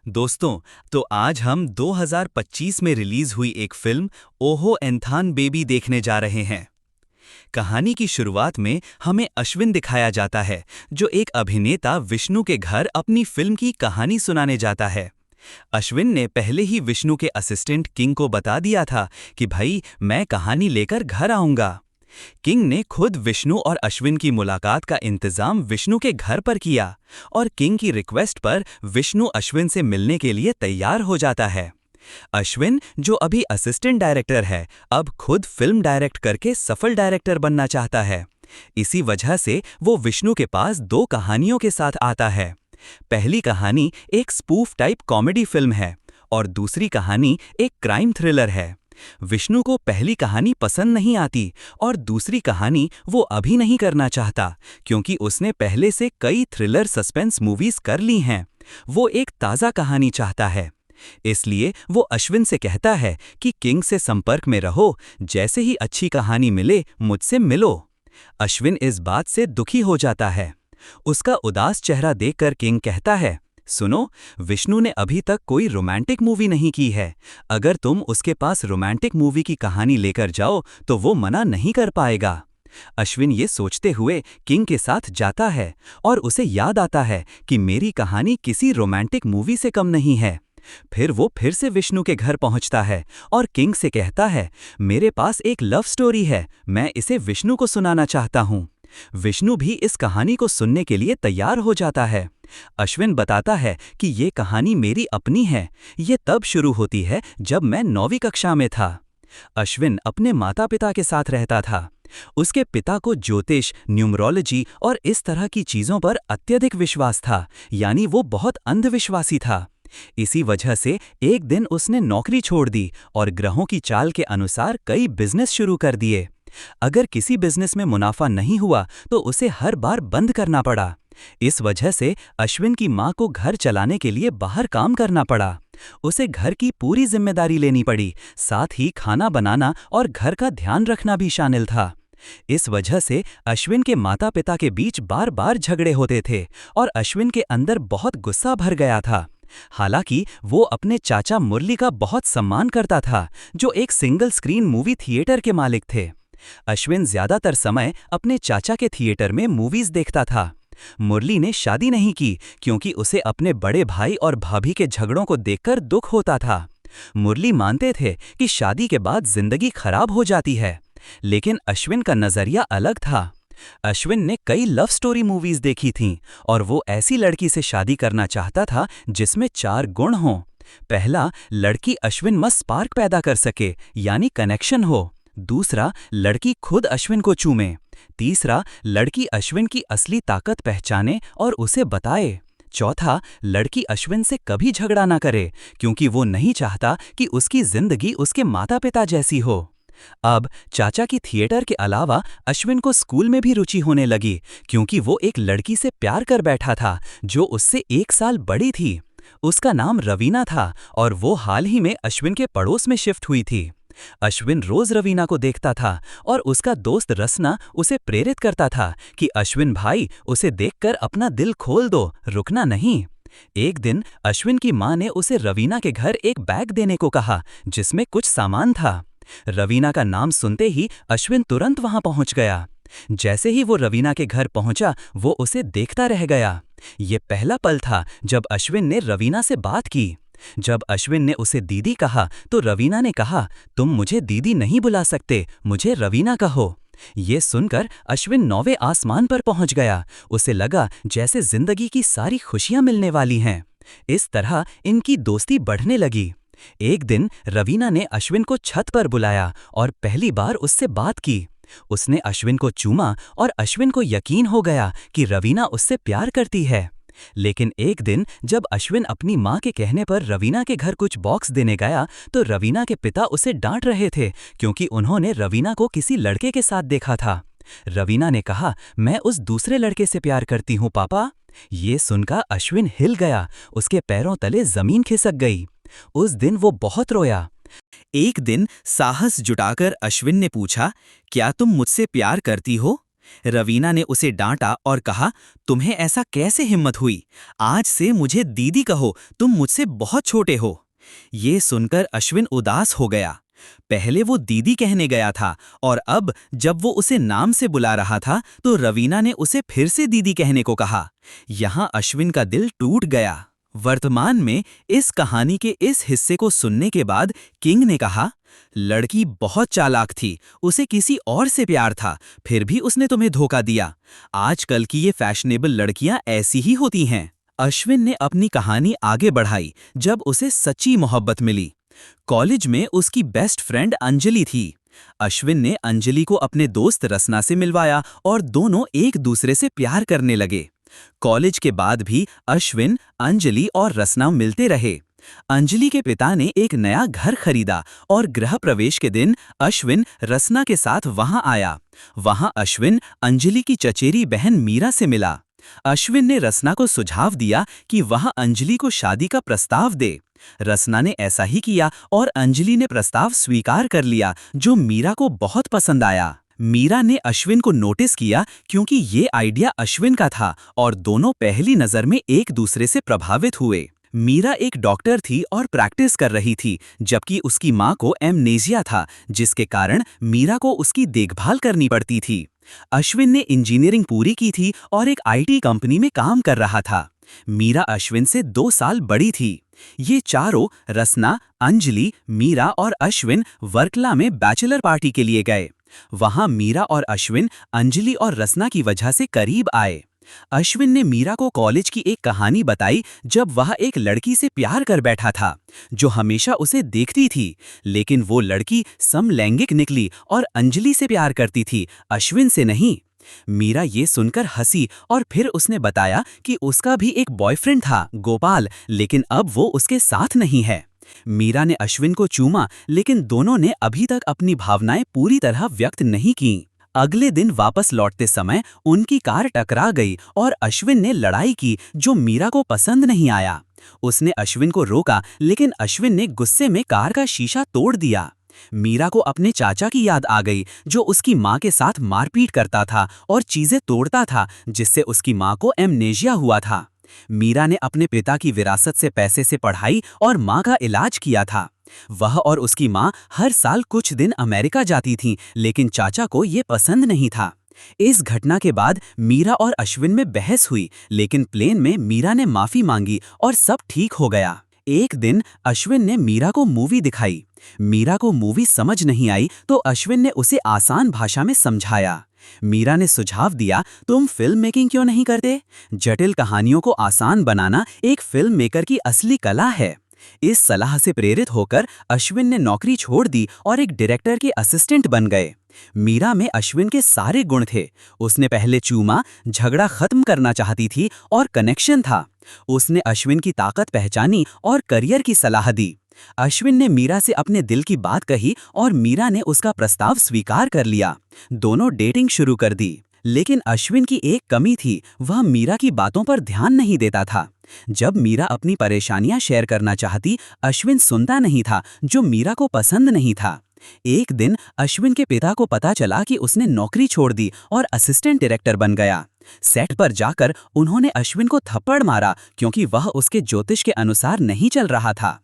दोस्तों, तो आज हम 2025 में रिलीज हुई एक फिल्म ओहो एंथान बेबी देखने जा रहे हैं। कहानी की शुरुआत में हमें अश्विन दिखाया जाता है, जो एक अभिनेता विष्णु के घर अपनी फिल्म की कहानी सुनाने जाता है। अश्विन ने पहले ही विष्णु के असिस्टेंट किंग को बता दिया था कि भाई मैं कहानी लेकर घर आऊंगा। किंग ने खुद विष्णु और अश्विन की मुलाकात का इंतजाम विष्णु के घर पर किया और किंग की रिक्वेस्ट पर विष्णु अश्विन से मिलने के लिए तैयार हो जाता है। अश्विन, जो अभी असिस्टेंट डायरेक्टर है, अब खुद फिल्म डायरेक्ट करके सफल डायरेक्टर बनना चाहता है। इसी वजह से वो विष्णु के पास दो कहानियों के साथ आता है। पहली कहानी एक स्पूफ टाइप कॉमेडी फिल्म है और दूसरी कहानी एक क्राइम थ्रिलर है। विष्णु को पहली कहानी पसंद नहीं आती और दूसरी कहानी वो अभी नहीं करना चाहता, क्योंकि उसने पहले से कई थ्रिलर सस्पेंस मूवीज कर ली हैं। वो एक ताज़ा कहानी चाहता है। इसलिए वो अश्विन से कहता है कि किंग से संपर्क में रहो, जैसे ही अच्छी कहानी मिले मुझसे मिलो। अश्विन इस बात से दुखी हो जाता है। उसका उदास चेहरा देखकर किंग कहता है, सुनो, विष्णु ने अभी तक कोई रोमांटिक मूवी नहीं की है। अगर तुम उसके पास रोमांटिक मूवी की कहानी लेकर जाओ तो वो मना नहीं कर पाएगा। अश्विन ये सोचते हुए किंग के साथ जाता है और उसे याद आता है कि मेरी कहानी किसी रोमांटिक मूवी से कम नहीं है। फिर वो फिर से विष्णु के घर पहुंचता है और किंग से कहता है, मेरे पास एक लव स्टोरी है, मैं इसे विष्णु को सुनाना चाहता हूँ। विष्णु भी इस कहानी को सुनने के लिए तैयार हो जाता है। अश्विन बताता है कि ये कहानी मेरी अपनी है। ये तब शुरू होती है जब मैं 9वीं कक्षा में था। अश्विन अपने माता पिता के साथ रहता था। उसके पिता को ज्योतिष, न्यूमरोलॉजी और इस तरह की चीज़ों पर अत्यधिक विश्वास था, यानी वो बहुत अंधविश्वासी था। इसी वजह से एक दिन उसने नौकरी छोड़ दी और ग्रहों की चाल के अनुसार कई बिजनेस शुरू कर दिए। अगर किसी बिजनेस में मुनाफा नहीं हुआ तो उसे हर बार बंद करना पड़ा। इस वजह से अश्विन की मां को घर चलाने के लिए बाहर काम करना पड़ा। उसे घर की पूरी जिम्मेदारी लेनी पड़ी, साथ ही खाना बनाना और घर का ध्यान रखना भी शामिल था। इस वजह से अश्विन के माता पिता के बीच बार बार झगड़े होते थे और अश्विन के अंदर बहुत गुस्सा भर गया था। हालांकि वो अपने चाचा मुरली का बहुत सम्मान करता था, जो एक सिंगल स्क्रीन मूवी थिएटर के मालिक थे। अश्विन ज्यादातर समय अपने चाचा के थिएटर में मूवीज देखता था। मुरली ने शादी नहीं की क्योंकि उसे अपने बड़े भाई और भाभी के झगड़ों को देखकर दुख होता था। मुरली मानते थे कि शादी के बाद जिंदगी खराब हो जाती है, लेकिन अश्विन का नजरिया अलग था। अश्विन ने कई लव स्टोरी मूवीज देखी थीं और वो ऐसी लड़की से शादी करना चाहता था जिसमें 4 गुण हों। पहला, लड़की अश्विन में स्पार्क पैदा कर सके, यानी कनेक्शन हो। दूसरा, लड़की खुद अश्विन को चूमे। तीसरा, लड़की अश्विन की असली ताकत पहचाने और उसे बताए। चौथा, लड़की अश्विन से कभी झगड़ा ना करे, क्योंकि वो नहीं चाहता कि उसकी जिंदगी उसके माता पिता जैसी हो। अब चाचा की थिएटर के अलावा अश्विन को स्कूल में भी रुचि होने लगी, क्योंकि वो एक लड़की से प्यार कर बैठा था जो उससे 1 साल बड़ी थी। उसका नाम रवीना था और वो हाल ही में अश्विन के पड़ोस में शिफ्ट हुई थी। अश्विन रोज रवीना को देखता था और उसका दोस्त रसना उसे प्रेरित करता था कि अश्विन भाई, उसे देखकर अपना दिल खोल दो, रुकना नहीं। एक दिन अश्विन की मां ने उसे रवीना के घर एक बैग देने को कहा जिसमें कुछ सामान था। रवीना का नाम सुनते ही अश्विन तुरंत वहां पहुंच गया। जैसे ही वो रवीना के घर पहुंचा, वो उसे देखता रह गया। ये पहला पल था जब अश्विन ने रवीना से बात की। जब अश्विन ने उसे दीदी कहा तो रवीना ने कहा, तुम मुझे दीदी नहीं बुला सकते, मुझे रवीना कहो। ये सुनकर अश्विन 9वें आसमान पर पहुंच गया। उसे लगा जैसे जिंदगी की सारी खुशियां मिलने वाली हैं। इस तरह इनकी दोस्ती बढ़ने लगी। एक दिन रवीना ने अश्विन को छत पर बुलाया और पहली बार उससे बात की। उसने अश्विन को चूमा और अश्विन को यकीन हो गया कि रवीना उससे प्यार करती है। लेकिन एक दिन जब अश्विन अपनी मां के कहने पर रवीना के घर कुछ बॉक्स देने गया तो रवीना के पिता उसे डांट रहे थे, क्योंकि उन्होंने रवीना को किसी लड़के के साथ देखा था। रवीना ने कहा, मैं उस दूसरे लड़के से प्यार करती हूँ पापा। ये सुनकर अश्विन हिल गया, उसके पैरों तले जमीन खिसक गई। उस दिन वो बहुत रोया। एक दिन साहस जुटाकर अश्विन ने पूछा, क्या तुम मुझसे प्यार करती हो? रवीना ने उसे डांटा और कहा, तुम्हें ऐसा कैसे हिम्मत हुई? आज से मुझे दीदी कहो, तुम मुझसे बहुत छोटे हो। ये सुनकर अश्विन उदास हो गया। पहले वो दीदी कहने गया था और अब जब वो उसे नाम से बुला रहा था तो रवीना ने उसे फिर से दीदी कहने को कहा। यहाँ अश्विन का दिल टूट गया। वर्तमान में इस कहानी के इस हिस्से को सुनने के बाद किंग ने कहा, लड़की बहुत चालाक थी, उसे किसी और से प्यार था, फिर भी उसने तुम्हें धोखा दिया। आजकल की ये फैशनेबल लड़कियां ऐसी ही होती हैं। अश्विन ने अपनी कहानी आगे बढ़ाई जब उसे सच्ची मोहब्बत मिली। कॉलेज में उसकी बेस्ट फ्रेंड अंजलि थी। अश्विन ने अंजलि को अपने दोस्त रसना से मिलवाया और दोनों एक दूसरे से प्यार करने लगे। कॉलेज के बाद भी अश्विन, अंजलि और रसना मिलते रहे। अंजलि के पिता ने एक नया घर खरीदा और गृह प्रवेश के दिन अश्विन रसना के साथ वहां आया। वहां अश्विन अंजलि की चचेरी बहन मीरा से मिला। अश्विन ने रसना को सुझाव दिया कि वह अंजलि को शादी का प्रस्ताव दे। रसना ने ऐसा ही किया और अंजलि ने प्रस्ताव स्वीकार कर लिया, जो मीरा को बहुत पसंद आया। मीरा ने अश्विन को नोटिस किया क्योंकि ये आइडिया अश्विन का था और दोनों पहली नजर में एक दूसरे से प्रभावित हुए। मीरा एक डॉक्टर थी और प्रैक्टिस कर रही थी, जबकि उसकी मां को एमनेजिया था, जिसके कारण मीरा को उसकी देखभाल करनी पड़ती थी। अश्विन ने इंजीनियरिंग पूरी की थी और एक आईटी कंपनी में काम कर रहा था। मीरा अश्विन से 2 साल बड़ी थी। ये चारों, रसना, अंजलि, मीरा और अश्विन, वर्कला में बैचलर पार्टी के लिए गए। वहां मीरा और अश्विन अंजलि और रसना की वजह से करीब आए। अश्विन ने मीरा को कॉलेज की एक कहानी बताई जब वह एक लड़की से प्यार कर बैठा था, जो हमेशा उसे देखती थी, लेकिन वो लड़की समलैंगिक निकली और अंजलि से प्यार करती थी, अश्विन से नहीं। मीरा ये सुनकर हंसी और फिर उसने बताया कि उसका भी एक बॉयफ्रेंड था, गोपाल, लेकिन अब वो उसके साथ नहीं है। मीरा ने अश्विन को चूमा, लेकिन दोनों ने अभी तक अपनी भावनाएं पूरी तरह व्यक्त नहीं की। अगले दिन वापस लौटते समय उनकी कार टकरा गई और अश्विन ने लड़ाई की, जो मीरा को पसंद नहीं आया। उसने अश्विन को रोका, लेकिन अश्विन ने गुस्से में कार का शीशा तोड़ दिया। मीरा को अपने चाचा की याद आ गई, जो उसकी मां के साथ मारपीट करता था और चीजें तोड़ता था, जिससे उसकी मां को एमनेजिया हुआ था। मीरा ने अपने पिता की विरासत से पैसे से पढ़ाई और मां का इलाज किया था। वह और उसकी मां हर साल कुछ दिन अमेरिका जाती थीं, लेकिन चाचा को ये पसंद नहीं था। इस घटना के बाद मीरा और अश्विन में बहस हुई, लेकिन प्लेन में मीरा ने माफी मांगी और सब ठीक हो गया। एक दिन अश्विन ने मीरा को मूवी दिखाई। मीरा को मूवी समझ नहीं आई तो अश्विन ने उसे आसान भाषा में समझाया। मीरा ने सुझाव दिया, तुम फिल्म मेकिंग क्यों नहीं करते? जटिल कहानियों को आसान बनाना एक फिल्म मेकर की असली कला है। इस सलाह से प्रेरित होकर अश्विन ने नौकरी छोड़ दी और एक डायरेक्टर के असिस्टेंट बन गए। मीरा में अश्विन के सारे गुण थे। उसने पहले चूमा, झगड़ा खत्म करना चाहती थी और कनेक्शन था। उसने अश्विन की ताकत पहचानी और करियर की सलाह दी। अश्विन ने मीरा से अपने दिल की बात कही और मीरा ने उसका प्रस्ताव स्वीकार कर लिया। दोनों डेटिंग शुरू कर दी। लेकिन अश्विन की एक कमी थी, वह मीरा की बातों पर ध्यान नहीं देता था। जब मीरा अपनी परेशानियां शेयर करना चाहती, अश्विन सुनता नहीं था, जो मीरा को पसंद नहीं था। एक दिन अश्विन के पिता को पता चला कि उसने नौकरी छोड़ दी और असिस्टेंट डायरेक्टर बन गया। सेट पर जाकर उन्होंने अश्विन को थप्पड़ मारा क्योंकि वह उसके ज्योतिष के अनुसार नहीं चल रहा था।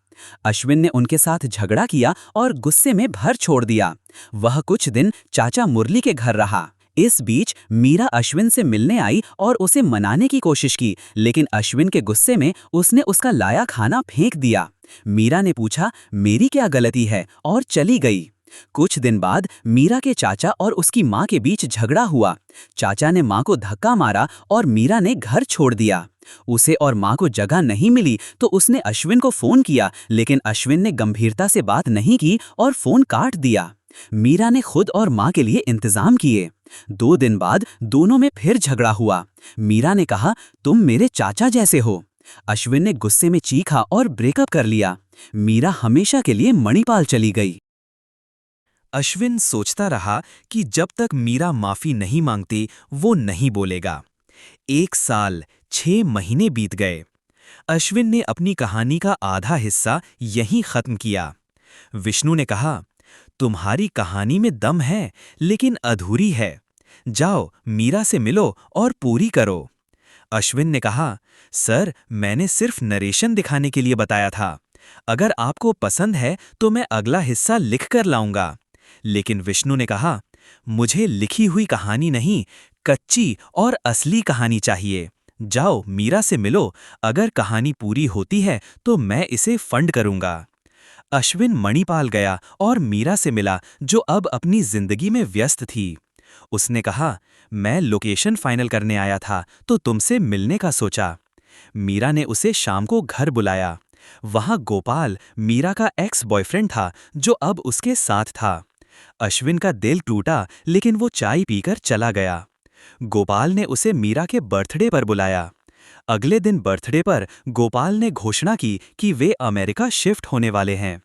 अश्विन ने उनके साथ झगड़ा किया और गुस्से में भर छोड़ दिया। वह कुछ दिन चाचा मुरली के घर रहा। इस बीच मीरा अश्विन से मिलने आई और उसे मनाने की कोशिश की, लेकिन अश्विन के गुस्से में उसने उसका लाया खाना फेंक दिया। मीरा ने पूछा, मेरी क्या गलती है, और चली गई। कुछ दिन बाद मीरा के चाचा और उसकी मां के बीच झगड़ा हुआ। चाचा ने मां को धक्का मारा और मीरा ने घर छोड़ दिया। उसे और मां को जगह नहीं मिली तो उसने अश्विन को फोन किया, लेकिन अश्विन ने गंभीरता से बात नहीं की और फोन काट दिया। मीरा ने खुद और मां के लिए इंतजाम किए। 2 दिन बाद दोनों में फिर झगड़ा हुआ। मीरा ने कहा, तुम मेरे चाचा जैसे हो। अश्विन ने गुस्से में चीखा और ब्रेकअप कर लिया। मीरा हमेशा के लिए मणिपाल चली गई। अश्विन सोचता रहा कि जब तक मीरा माफी नहीं मांगती वो नहीं बोलेगा। 1 साल 6 महीने बीत गए। अश्विन ने अपनी कहानी का आधा हिस्सा यहीं खत्म किया। विष्णु ने कहा, तुम्हारी कहानी में दम है, लेकिन अधूरी है। जाओ मीरा से मिलो और पूरी करो। अश्विन ने कहा, सर मैंने सिर्फ नरेशन दिखाने के लिए बताया था। अगर आपको पसंद है तो मैं अगला हिस्सा लिख कर लाऊंगा। लेकिन विष्णु ने कहा, मुझे लिखी हुई कहानी नहीं, कच्ची और असली कहानी चाहिए। जाओ मीरा से मिलो, अगर कहानी पूरी होती है तो मैं इसे फंड करूंगा। अश्विन मणिपाल गया और मीरा से मिला, जो अब अपनी जिंदगी में व्यस्त थी। उसने कहा, मैं लोकेशन फाइनल करने आया था तो तुमसे मिलने का सोचा। मीरा ने उसे शाम को घर बुलाया। वहां गोपाल मीरा का एक्स बॉयफ्रेंड था, जो अब उसके साथ था। अश्विन का दिल टूटा, लेकिन वो चाय पीकर चला गया। गोपाल ने उसे मीरा के बर्थडे पर बुलाया। अगले दिन बर्थडे पर गोपाल ने घोषणा की कि वे अमेरिका शिफ्ट होने वाले हैं।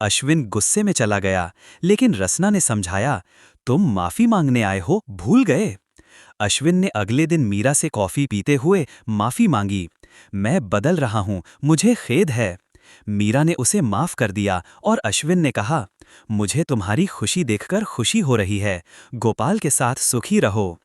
अश्विन गुस्से में चला गया, लेकिन रसना ने समझाया, तुम माफी मांगने आए हो, भूल गए। अश्विन ने अगले दिन मीरा से कॉफी पीते हुए माफी मांगी। मैं बदल रहा हूं, मुझे खेद है। मीरा ने उसे माफ कर दिया और अश्विन ने कहा, मुझे तुम्हारी खुशी देखकर खुशी हो रही है, गोपाल के साथ सुखी रहो।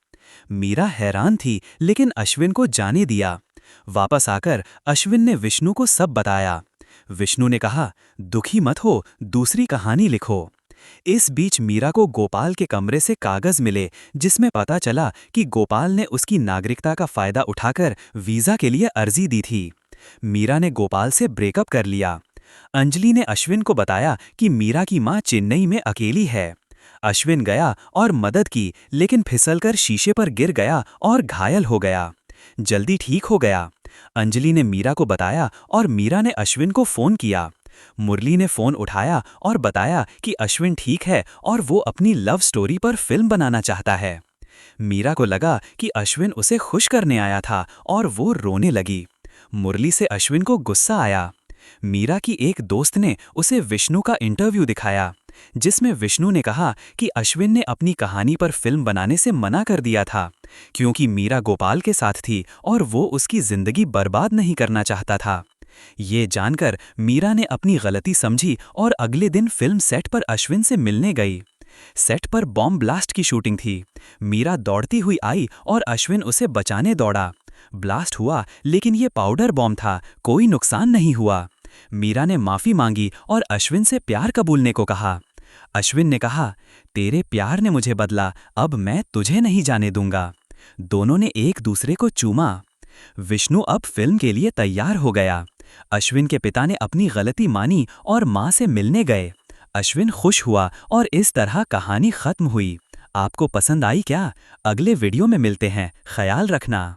मीरा हैरान थी, लेकिन अश्विन को जाने दिया। वापस आकर अश्विन ने विष्णु को सब बताया। विष्णु ने कहा, दुखी मत हो, दूसरी कहानी लिखो। इस बीच मीरा को गोपाल के कमरे से कागज मिले, जिसमें पता चला कि गोपाल ने उसकी नागरिकता का फायदा उठाकर वीजा के लिए अर्जी दी थी। मीरा ने गोपाल से ब्रेकअप कर लिया। अंजलि ने अश्विन को बताया कि मीरा की मां चेन्नई में अकेली है। अश्विन गया और मदद की, लेकिन फिसलकर शीशे पर गिर गया और घायल हो गया। जल्दी ठीक हो गया। अंजलि ने मीरा को बताया और मीरा ने अश्विन को फोन किया। मुरली ने फोन उठाया और बताया कि अश्विन ठीक है और वो अपनी लव स्टोरी पर फिल्म बनाना चाहता है। मीरा को लगा कि अश्विन उसे खुश करने आया था और वो रोने लगी। मुरली से अश्विन को गुस्सा आया। मीरा की एक दोस्त ने उसे विष्णु का इंटरव्यू दिखाया, जिसमें विष्णु ने कहा कि अश्विन ने अपनी कहानी पर फिल्म बनाने से मना कर दिया था, क्योंकि मीरा गोपाल के साथ थी और वो उसकी जिंदगी बर्बाद नहीं करना चाहता था। ये जानकर मीरा ने अपनी गलती समझी और अगले दिन फिल्म सेट पर अश्विन से मिलने गई। सेट पर बॉम्ब ब्लास्ट की शूटिंग थी। मीरा दौड़ती हुई आई और अश्विन उसे बचाने दौड़ा। ब्लास्ट हुआ, लेकिन ये पाउडर बॉम्ब था, कोई नुकसान नहीं हुआ। मीरा ने माफी मांगी और अश्विन से प्यार कबूलने को कहा। अश्विन ने कहा, तेरे प्यार ने मुझे बदला, अब मैं तुझे नहीं जाने दूंगा। दोनों ने एक दूसरे को चूमा। विष्णु अब फिल्म के लिए तैयार हो गया। अश्विन के पिता ने अपनी गलती मानी और मां से मिलने गए। अश्विन खुश हुआ और इस तरह कहानी खत्म हुई। आपको पसंद आई क्या? अगले वीडियो में मिलते हैं, ख्याल रखना।